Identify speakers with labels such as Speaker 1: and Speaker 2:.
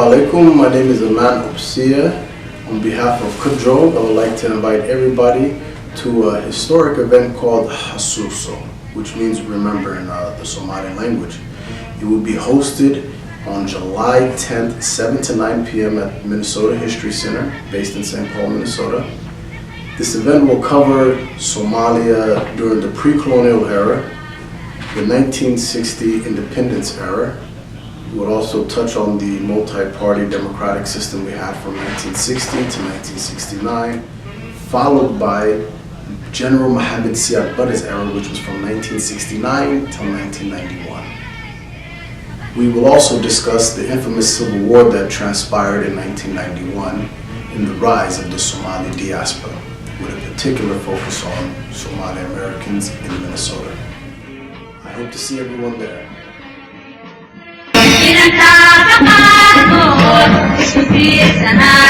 Speaker 1: alaikum. My name is Aman Opsia. On behalf of Kudro, I would like to invite everybody to a historic event called Hasuso, which means remember in the Somali language. It will be hosted on July 10th, 7 to 9 p.m. at Minnesota History Center, based in St. Paul, Minnesota. This event will cover Somalia during the pre-colonial era, the 1960 independence era. It will also touch on the multi-party democratic system we had from 1960 to 1969, followed by General Mohammed Siad Barre's era, which was from 1969 till 1991. We will also discuss the infamous civil war that transpired in 1991 and the rise of the Somali diaspora, with a particular focus on Somali Americans in Minnesota. I hope to see everyone there.
Speaker 2: Sana